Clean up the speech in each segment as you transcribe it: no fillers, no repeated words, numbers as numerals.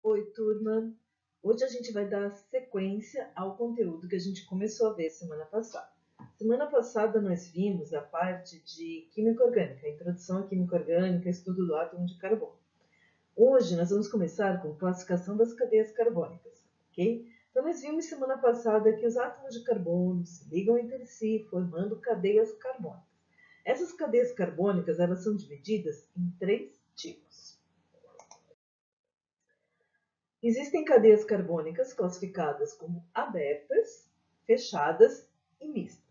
Oi, turma! Hoje a gente vai dar sequência ao conteúdo que a gente começou a ver semana passada. Semana passada nós vimos a parte de química orgânica, a introdução à química orgânica, estudo do átomo de carbono. Hoje nós vamos começar com classificação das cadeias carbônicas, ok? Então nós vimos semana passada que os átomos de carbono se ligam entre si, formando cadeias carbônicas. Essas cadeias carbônicas elas são divididas em três tipos. Existem cadeias carbônicas classificadas como abertas, fechadas e mistas.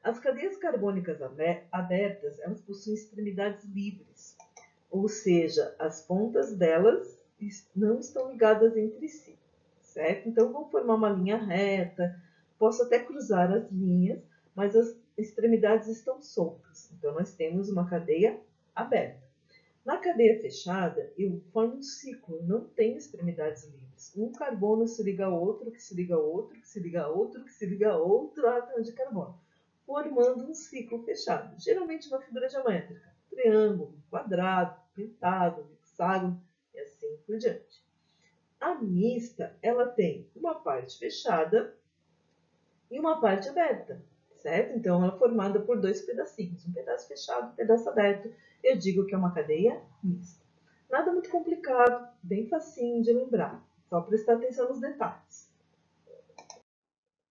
As cadeias carbônicas abertas, elas possuem extremidades livres, ou seja, as pontas delas não estão ligadas entre si, certo? Então, vão formar uma linha reta, posso até cruzar as linhas, mas as extremidades estão soltas. Então, nós temos uma cadeia aberta. Na cadeia fechada, eu formo um ciclo, não tem extremidades livres. Um carbono se liga a outro, que se liga a outro, que se liga a outro, que se liga a outro átomo de carbono, formando um ciclo fechado, geralmente uma figura geométrica, triângulo, quadrado, pentado, hexágono e assim por diante. A mista, ela tem uma parte fechada e uma parte aberta, certo? Então, ela é formada por dois pedacinhos, um pedaço fechado, um pedaço aberto. Eu digo que é uma cadeia mista. Nada muito complicado, bem facinho de lembrar, só prestar atenção nos detalhes.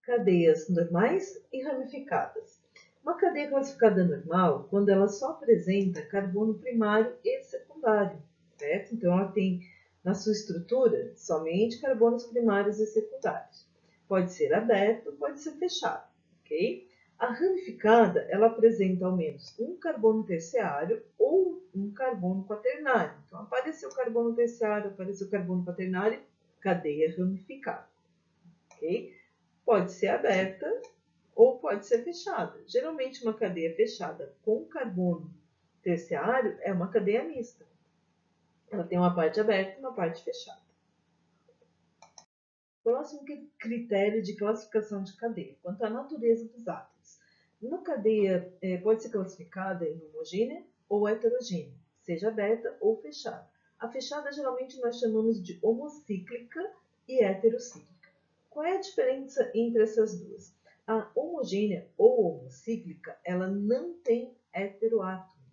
Cadeias normais e ramificadas. Uma cadeia classificada normal, quando ela só apresenta carbono primário e secundário, certo? Então, ela tem na sua estrutura somente carbonos primários e secundários. Pode ser aberto, pode ser fechado, ok? A ramificada, ela apresenta ao menos um carbono terciário ou um carbono quaternário. Então, apareceu carbono terciário, apareceu carbono quaternário, cadeia ramificada, ok? Pode ser aberta ou pode ser fechada. Geralmente, uma cadeia fechada com carbono terciário é uma cadeia mista. Ela tem uma parte aberta e uma parte fechada. Próximo critério de classificação de cadeia, quanto à natureza dos átomos. Uma cadeia pode ser classificada em homogênea ou heterogênea, seja aberta ou fechada. A fechada geralmente nós chamamos de homocíclica e heterocíclica. Qual é a diferença entre essas duas? A homogênea ou homocíclica, ela não tem heteroátomo.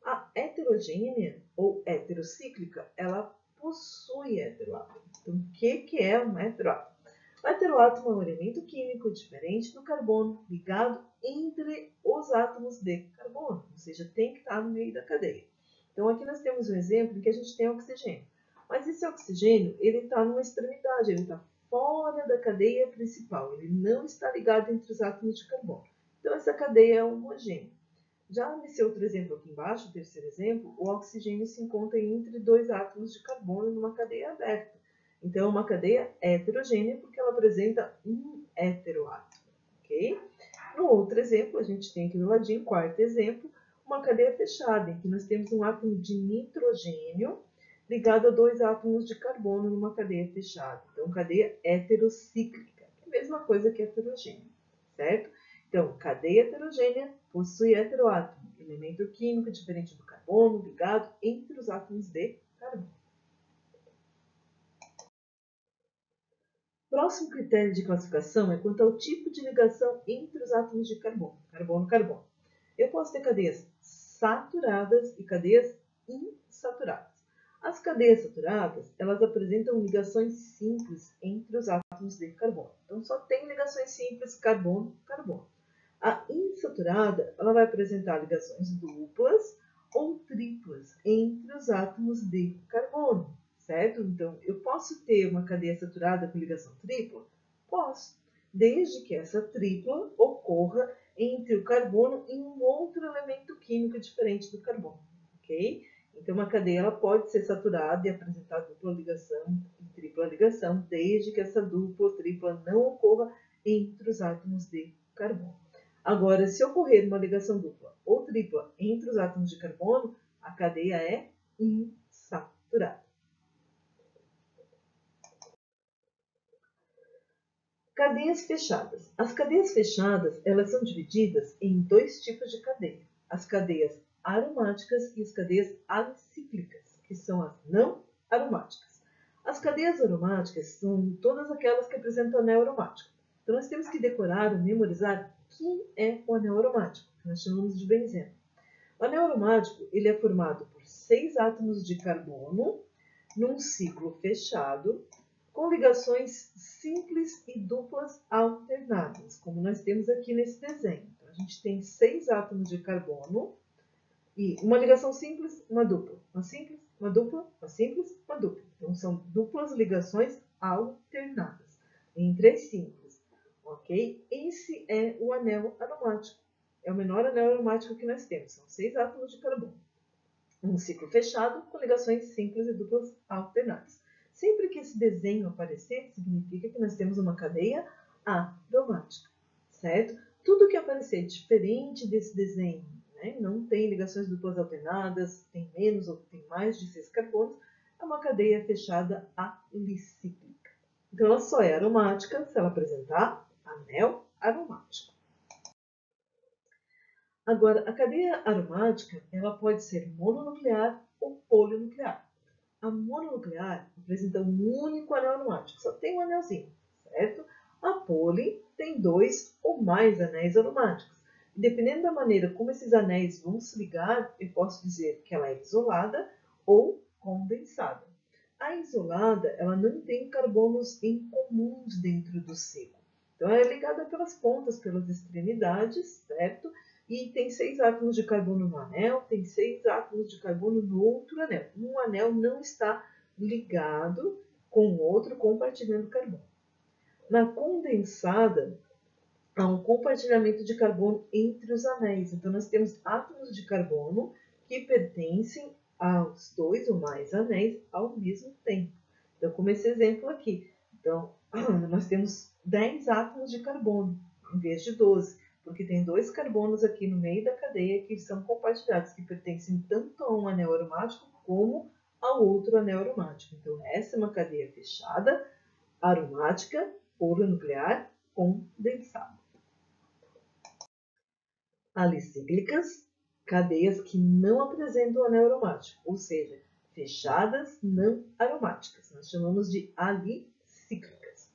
A heterogênea ou heterocíclica, ela possui heteroátomo. Então, o que é um heteroátomo? O heteroátomo é um elemento químico diferente do carbono, ligado entre os átomos de carbono, ou seja, tem que estar no meio da cadeia. Então, aqui nós temos um exemplo em que a gente tem oxigênio. Mas esse oxigênio, ele está numa extremidade, ele está fora da cadeia principal, ele não está ligado entre os átomos de carbono. Então, essa cadeia é homogênea. Já nesse outro exemplo aqui embaixo, o terceiro exemplo, o oxigênio se encontra entre dois átomos de carbono numa cadeia aberta. Então, é uma cadeia heterogênea porque ela apresenta um heteroátomo, ok? No outro exemplo, a gente tem aqui do ladinho, quarto exemplo, uma cadeia fechada, em que nós temos um átomo de nitrogênio ligado a dois átomos de carbono numa cadeia fechada. Então, cadeia heterocíclica, que é a mesma coisa que heterogênea, certo? Então, cadeia heterogênea possui heteroátomo, elemento químico diferente do carbono, ligado entre os átomos de carbono. Próximo critério de classificação é quanto ao tipo de ligação entre os átomos de carbono, carbono-carbono. Eu posso ter cadeias saturadas e cadeias insaturadas. As cadeias saturadas, elas apresentam ligações simples entre os átomos de carbono. Então, só tem ligações simples carbono-carbono. A insaturada, ela vai apresentar ligações duplas ou triplas entre os átomos de carbono, certo? Então, eu posso ter uma cadeia saturada com ligação tripla? Posso, desde que essa tripla ocorra entre o carbono e um outro elemento químico diferente do carbono, ok? Então, uma cadeia ela pode ser saturada e apresentar dupla ligação e tripla ligação, desde que essa dupla ou tripla não ocorra entre os átomos de carbono. Agora, se ocorrer uma ligação dupla ou tripla entre os átomos de carbono, a cadeia é insaturada. Cadeias fechadas. As cadeias fechadas, elas são divididas em dois tipos de cadeia. As cadeias aromáticas e as cadeias acíclicas, que são as não aromáticas. As cadeias aromáticas são todas aquelas que apresentam anel aromático. Então, nós temos que decorar ou memorizar quem é o anel aromático, que nós chamamos de benzeno. O anel aromático ele é formado por 6 átomos de carbono num ciclo fechado, com ligações simples e duplas alternadas, como nós temos aqui nesse desenho. Então, a gente tem 6 átomos de carbono e uma ligação simples, uma dupla. Uma simples, uma dupla, uma simples, uma dupla. Então, são duplas ligações alternadas entre as simples. Ok? Esse é o anel aromático. É o menor anel aromático que nós temos. São 6 átomos de carbono. Um ciclo fechado com ligações simples e duplas alternadas. Sempre que esse desenho aparecer, significa que nós temos uma cadeia aromática, certo? Tudo que aparecer diferente desse desenho, né, não tem ligações duplas alternadas, tem menos ou tem mais de 6 carbonos, é uma cadeia fechada alicíclica. Então, ela só é aromática se ela apresentar anel aromático. Agora, a cadeia aromática ela pode ser mononuclear ou polinuclear. A mononuclear apresenta um único anel aromático, só tem um anelzinho, certo? A poli tem 2 ou mais anéis aromáticos. E dependendo da maneira como esses anéis vão se ligar, eu posso dizer que ela é isolada ou condensada. A isolada, ela não tem carbonos em comuns dentro do ciclo. Então, ela é ligada pelas pontas, pelas extremidades, certo? E tem 6 átomos de carbono no anel, tem 6 átomos de carbono no outro anel. Um anel não está ligado com o outro, compartilhando carbono. Na condensada, há um compartilhamento de carbono entre os anéis. Então, nós temos átomos de carbono que pertencem aos 2 ou mais anéis ao mesmo tempo. Então, como esse exemplo aqui. Então, nós temos 10 átomos de carbono, em vez de 12, porque tem 2 carbonos aqui no meio da cadeia que são compartilhados, que pertencem tanto a um anel aromático como ao outro anel aromático. Então, essa é uma cadeia fechada, aromática, polinuclear, condensada. Alicíclicas, cadeias que não apresentam anel aromático, ou seja, fechadas não aromáticas. Nós chamamos de alicíclicas.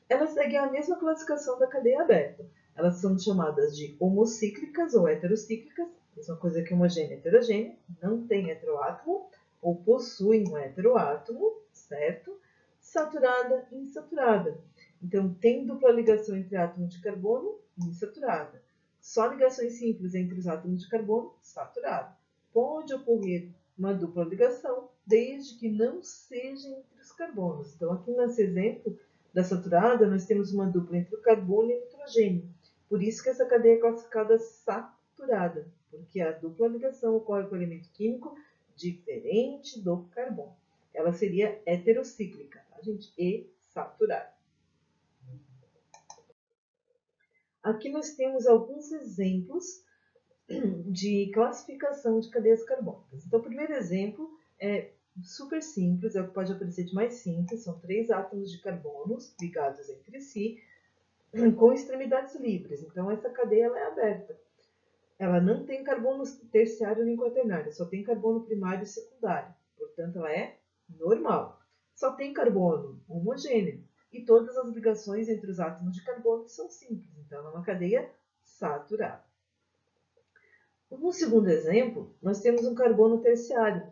Elas seguem a mesma classificação da cadeia aberta. Elas são chamadas de homocíclicas ou heterocíclicas, mesma coisa que homogênea e heterogênea, não tem heteroátomo ou possuem um heteroátomo, certo? Saturada e insaturada. Então, tem dupla ligação entre átomos de carbono e insaturada. Só ligações simples entre os átomos de carbono, saturada. Pode ocorrer uma dupla ligação, desde que não seja entre os carbonos. Então, aqui nesse exemplo da saturada, nós temos uma dupla entre o carbono e o nitrogênio. Por isso que essa cadeia é classificada saturada, porque a dupla ligação ocorre com o elemento químico diferente do carbono. Ela seria heterocíclica, tá, gente? E saturada. Aqui nós temos alguns exemplos de classificação de cadeias carbônicas. Então, o primeiro exemplo é super simples, é o que pode aparecer de mais simples. São 3 átomos de carbonos ligados entre si, com extremidades livres. Então, essa cadeia ela é aberta. Ela não tem carbono terciário nem quaternário, só tem carbono primário e secundário. Portanto, ela é normal. Só tem carbono homogêneo. E todas as ligações entre os átomos de carbono são simples. Então, ela é uma cadeia saturada. No segundo exemplo, nós temos um carbono terciário.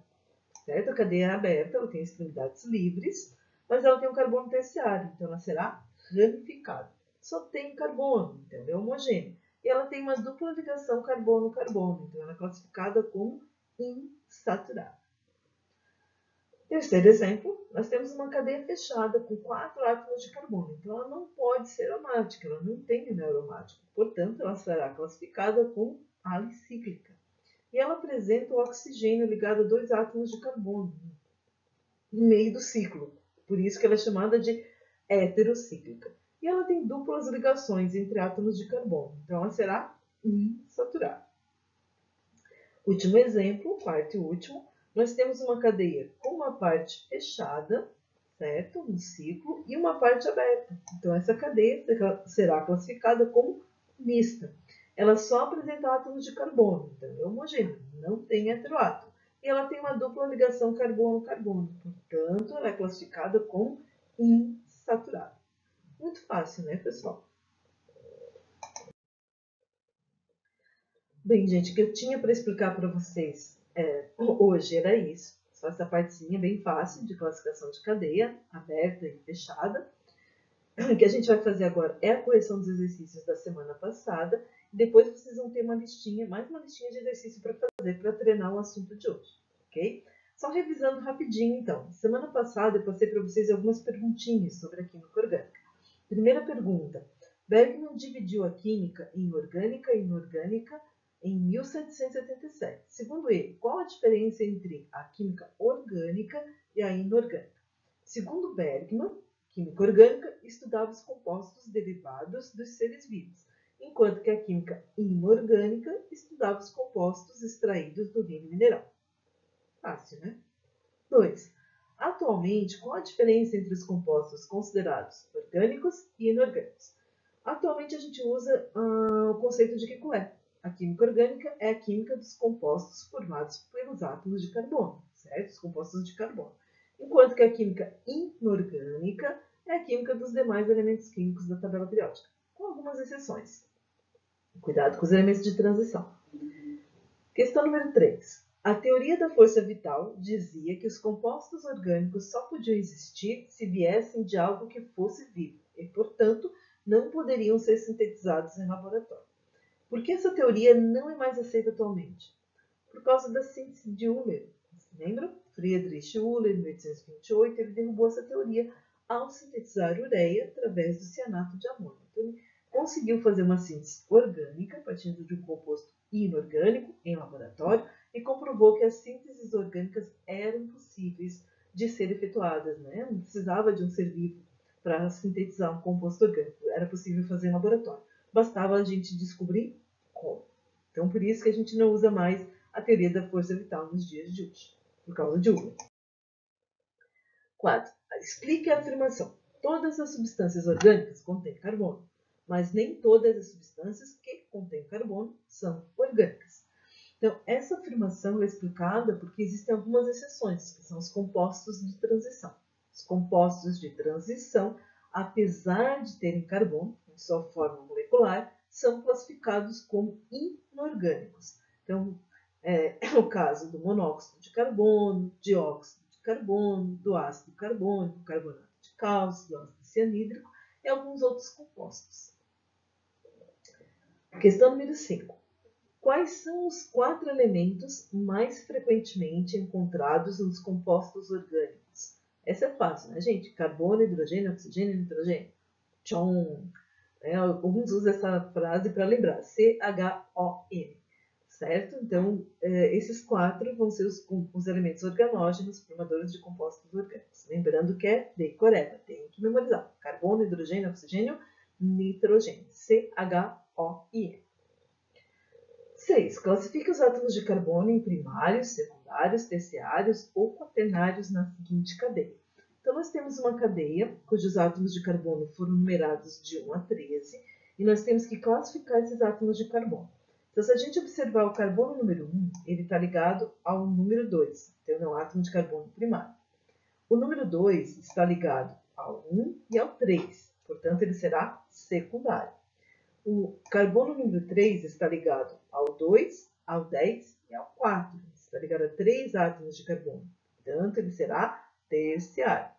Certo? A cadeia é aberta, ela tem extremidades livres, mas ela tem um carbono terciário, então ela será ramificada. Só tem carbono, então é homogênea. E ela tem uma dupla ligação carbono-carbono, então ela é classificada como insaturada. Terceiro exemplo, nós temos uma cadeia fechada com 4 átomos de carbono, então ela não pode ser aromática, ela não tem anel aromático, portanto ela será classificada como alicíclica. E ela apresenta o oxigênio ligado a 2 átomos de carbono no meio do ciclo. Por isso que ela é chamada de heterocíclica. E ela tem duplas ligações entre átomos de carbono. Então, ela será insaturada. Último exemplo, quarto e último, nós temos uma cadeia com uma parte fechada, certo? Um ciclo, e uma parte aberta. Então, essa cadeia será classificada como mista. Ela só apresenta átomos de carbono, então é homogênea, não tem heteroátomo. e ela tem uma dupla ligação carbono-carbono. Portanto, ela é classificada como insaturada. Muito fácil, né, pessoal? Bem, gente, o que eu tinha para explicar para vocês hoje era isso. Só essa partezinha bem fácil de classificação de cadeia, aberta e fechada. O que a gente vai fazer agora é a correção dos exercícios da semana passada. E depois vocês vão ter uma listinha, mais uma listinha de exercício para fazer, para treinar o assunto de hoje, ok? Só revisando rapidinho, então. Semana passada eu passei para vocês algumas perguntinhas sobre a química orgânica. Primeira pergunta. Bergman dividiu a química em orgânica e inorgânica em 1777. Segundo ele, qual a diferença entre a química orgânica e a inorgânica? Segundo Bergman, química orgânica estudava os compostos derivados dos seres vivos, enquanto que a química inorgânica estudava os compostos extraídos do reino mineral. Fácil, né? 2. Atualmente, qual a diferença entre os compostos considerados orgânicos e inorgânicos? Atualmente, a gente usa o conceito de Kekulé. A química orgânica é a química dos compostos formados pelos átomos de carbono, certo? Os compostos de carbono. Enquanto que a química inorgânica é a química dos demais elementos químicos da tabela periódica, com algumas exceções. Cuidado com os elementos de transição. Questão número 3. A teoria da força vital dizia que os compostos orgânicos só podiam existir se viessem de algo que fosse vivo e, portanto, não poderiam ser sintetizados em laboratório. Por que essa teoria não é mais aceita atualmente? Por causa da síntese de Euler. Lembra? Friedrich Euler, em 1828, ele derrubou essa teoria ao sintetizar ureia através do cianato de amônio. Então, ele conseguiu fazer uma síntese orgânica, partindo de um composto inorgânico em laboratório, e comprovou que as sínteses orgânicas eram possíveis de ser efetuadas, né? Não precisava de um ser vivo para sintetizar um composto orgânico, era possível fazer em laboratório. Bastava a gente descobrir como. Então, por isso que a gente não usa mais a teoria da força vital nos dias de hoje, por causa de Euler. 4. Explique a afirmação. Todas as substâncias orgânicas contêm carbono, mas nem todas as substâncias que contêm carbono são orgânicas. Então, essa afirmação é explicada porque existem algumas exceções, que são os compostos de transição. Os compostos de transição, apesar de terem carbono em sua forma molecular, são classificados como inorgânicos. Então, é o caso do monóxido de carbono, dióxido de carbono, do ácido carbônico, carbonato de cálcio, do ácido cianídrico e alguns outros compostos. Questão número 5. Quais são os 4 elementos mais frequentemente encontrados nos compostos orgânicos? Essa é fácil, né, gente? Carbono, hidrogênio, oxigênio e nitrogênio. Tchon! Alguns usam essa frase para lembrar. CHON. Certo? Então, esses 4 vão ser os elementos organógenos formadores de compostos orgânicos. Lembrando que é decoreba, tem que memorizar. Carbono, hidrogênio, oxigênio, nitrogênio. CHON. 6. Classifique os átomos de carbono em primários, secundários, terciários ou quaternários na seguinte cadeia. Então, nós temos uma cadeia cujos átomos de carbono foram numerados de 1 a 13 e nós temos que classificar esses átomos de carbono. Então, se a gente observar o carbono número 1, ele está ligado ao número 2, então é um átomo de carbono primário. O número 2 está ligado ao 1 e ao 3, portanto, ele será secundário. O carbono número 3 está ligado ao 2, ao 10 e ao 4. Está ligado a 3 átomos de carbono. Portanto, ele será terciário.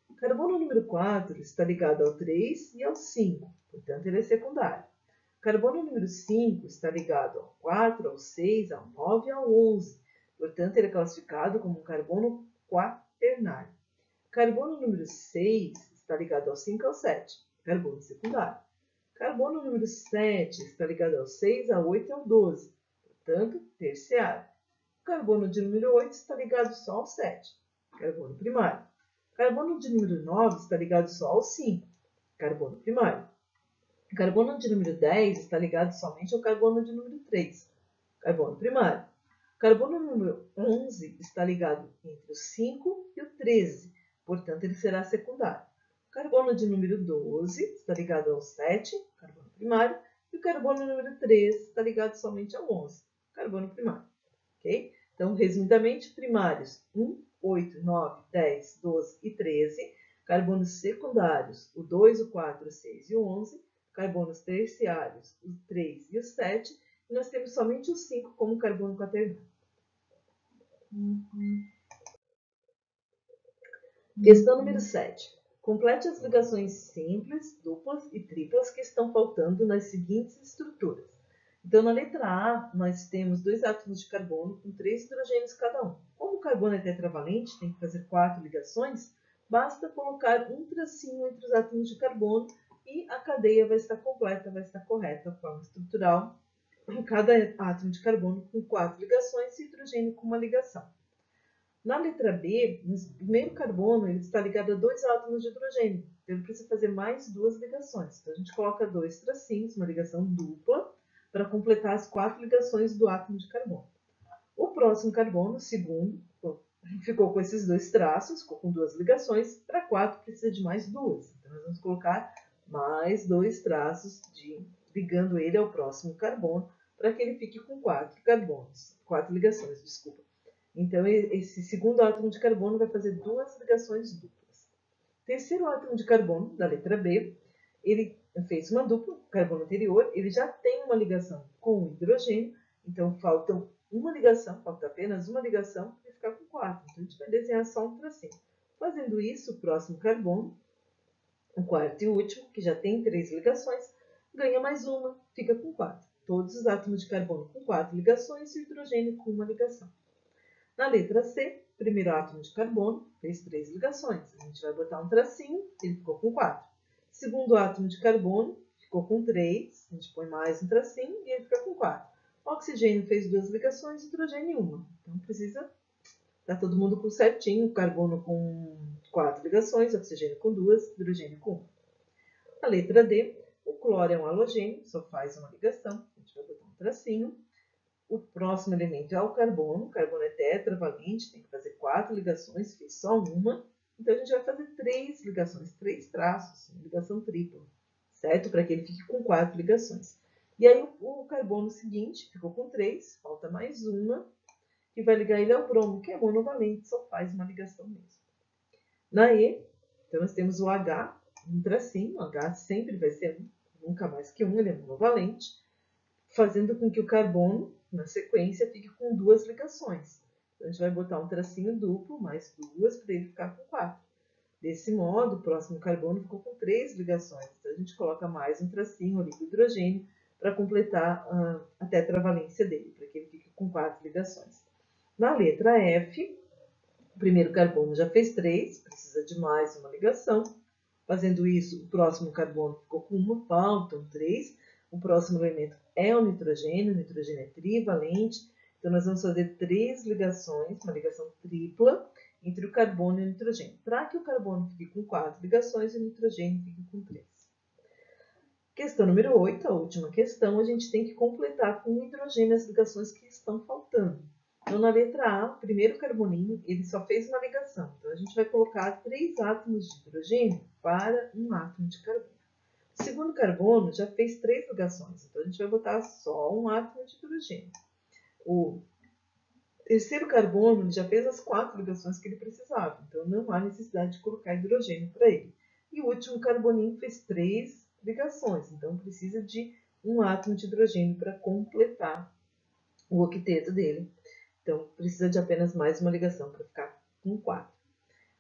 O carbono número 4 está ligado ao 3 e ao 5. Portanto, ele é secundário. O carbono número 5 está ligado ao 4, ao 6, ao 9 e ao 11. Portanto, ele é classificado como um carbono quaternário. O carbono número 6 está ligado ao 5 e ao 7. Carbono secundário. Carbono número 7 está ligado ao 6, ao 8 e ao 12, portanto, terciário. Carbono de número 8 está ligado só ao 7, carbono primário. Carbono de número 9 está ligado só ao 5, carbono primário. Carbono de número 10 está ligado somente ao carbono de número 3, carbono primário. Carbono número 11 está ligado entre o 5 e o 13, portanto, ele será secundário. Carbono de número 12 está ligado ao 7, carbono primário, e o carbono número 3 está ligado somente ao 11, carbono primário. Okay? Então, resumidamente, primários 1, 8, 9, 10, 12 e 13. Carbonos secundários, o 2, o 4, o 6 e o 11. Carbonos terciários, o 3 e o 7. E nós temos somente o 5 como carbono quaternário. Questão número 7. Complete as ligações simples, duplas e triplas que estão faltando nas seguintes estruturas. Então, na letra A, nós temos 2 átomos de carbono com 3 hidrogênios cada um. Como o carbono é tetravalente, tem que fazer 4 ligações, basta colocar um tracinho entre os átomos de carbono e a cadeia vai estar completa, vai estar correta, a forma estrutural, em cada átomo de carbono com 4 ligações e hidrogênio com uma ligação. Na letra B, o primeiro carbono ele está ligado a 2 átomos de hidrogênio, então ele precisa fazer mais 2 ligações. Então, a gente coloca 2 tracinhos, uma ligação dupla, para completar as 4 ligações do átomo de carbono. O próximo carbono, o segundo, ficou com esses 2 traços, ficou com 2 ligações, para 4 precisa de mais 2. Então, nós vamos colocar mais 2 traços ligando ele ao próximo carbono, para que ele fique com 4 ligações, desculpa. Então, esse segundo átomo de carbono vai fazer 2 ligações duplas. Terceiro átomo de carbono, da letra B, ele fez uma dupla, o carbono anterior, ele já tem uma ligação com o hidrogênio, então falta apenas uma ligação para ficar com 4. Então, a gente vai desenhar só um tracinho. Fazendo isso, o próximo carbono, o quarto e último, que já tem 3 ligações, ganha mais uma, fica com 4. Todos os átomos de carbono com 4 ligações e o hidrogênio com uma ligação. Na letra C, o primeiro átomo de carbono fez 3 ligações. A gente vai botar um tracinho, ele ficou com 4. Segundo átomo de carbono ficou com 3, a gente põe mais um tracinho e ele fica com 4. O oxigênio fez 2 ligações, hidrogênio uma. Então precisa estar todo mundo com certinho, carbono com 4 ligações, oxigênio com 2, hidrogênio com 1. Na letra D, o cloro é um halogênio, só faz uma ligação, a gente vai botar um tracinho. O próximo elemento é o carbono é tetravalente, tem que fazer 4 ligações, fez só uma. Então, a gente vai fazer 3 ligações, 3 traços, ligação tripla, certo? Para que ele fique com 4 ligações. E aí, o carbono seguinte ficou com 3, falta mais uma, que vai ligar ele ao bromo, que é monovalente, só faz uma ligação mesmo. Na E, então, nós temos o H, um tracinho, o H sempre vai ser 1, nunca mais que 1, ele é monovalente, fazendo com que o carbono, na sequência, fique com 2 ligações. Então, a gente vai botar um tracinho duplo, mais 2, para ele ficar com 4. Desse modo, o próximo carbono ficou com 3 ligações. Então, a gente coloca mais um tracinho ali do hidrogênio para completar a tetravalência dele, para que ele fique com 4 ligações. Na letra F, o primeiro carbono já fez 3, precisa de mais uma ligação. Fazendo isso, o próximo carbono ficou com uma, faltam 3. O próximo elemento é o nitrogênio é trivalente, então nós vamos fazer 3 ligações, uma ligação tripla, entre o carbono e o nitrogênio, para que o carbono fique com 4 ligações e o nitrogênio fique com 3. Questão número 8, a última questão, a gente tem que completar com o hidrogênio as ligações que estão faltando. Então, na letra A, o primeiro carboninho, ele só fez uma ligação. Então, a gente vai colocar 3 átomos de hidrogênio para um átomo de carbono. O segundo carbono já fez 3 ligações, então a gente vai botar só um átomo de hidrogênio. O terceiro carbono já fez as 4 ligações que ele precisava, então não há necessidade de colocar hidrogênio para ele. E o último carboninho fez 3 ligações, então precisa de um átomo de hidrogênio para completar o octeto dele. Então precisa de apenas mais uma ligação para ficar com 4.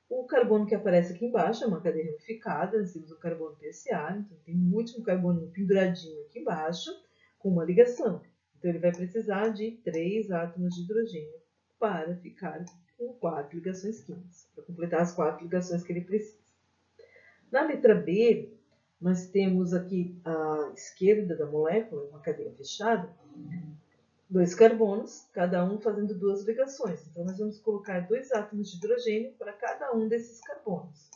O carbono que aparece aqui embaixo é uma cadeia ramificada, nós temos o carbono terciário, então tem um último carboninho penduradinho aqui embaixo, com uma ligação. Então ele vai precisar de 3 átomos de hidrogênio para ficar com 4 ligações químicas, para completar as 4 ligações que ele precisa. Na letra B, nós temos aqui à esquerda da molécula, uma cadeia fechada, 2 carbonos, cada um fazendo 2 ligações. Então, nós vamos colocar 2 átomos de hidrogênio para cada um desses carbonos.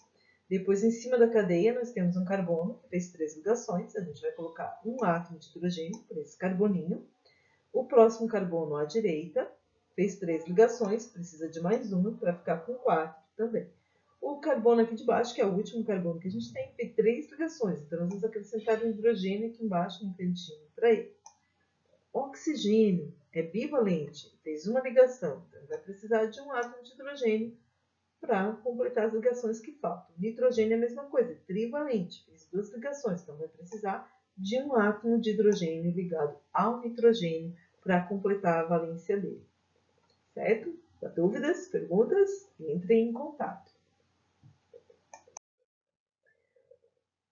Depois, em cima da cadeia, nós temos um carbono que fez 3 ligações. A gente vai colocar um átomo de hidrogênio para esse carboninho. O próximo carbono à direita fez 3 ligações, precisa de mais uma para ficar com 4 também. O carbono aqui de baixo, que é o último carbono que a gente tem, fez 3 ligações. Então, nós vamos acrescentar um hidrogênio aqui embaixo, no cantinho para ele. Oxigênio é bivalente, fez uma ligação, então vai precisar de um átomo de hidrogênio para completar as ligações que faltam. Nitrogênio é a mesma coisa, é trivalente, fez duas ligações, então vai precisar de um átomo de hidrogênio ligado ao nitrogênio para completar a valência dele. Certo? Para dúvidas, perguntas, entrem em contato.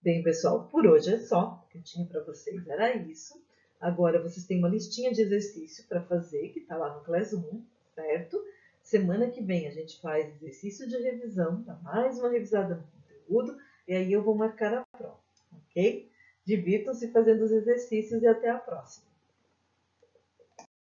Bem, pessoal, por hoje é só. O que eu tinha para vocês era isso. Agora vocês têm uma listinha de exercício para fazer, que está lá no Class 1, certo? Semana que vem a gente faz exercício de revisão, dá mais uma revisada no conteúdo, e aí eu vou marcar a prova, ok? Divirtam-se fazendo os exercícios e até a próxima.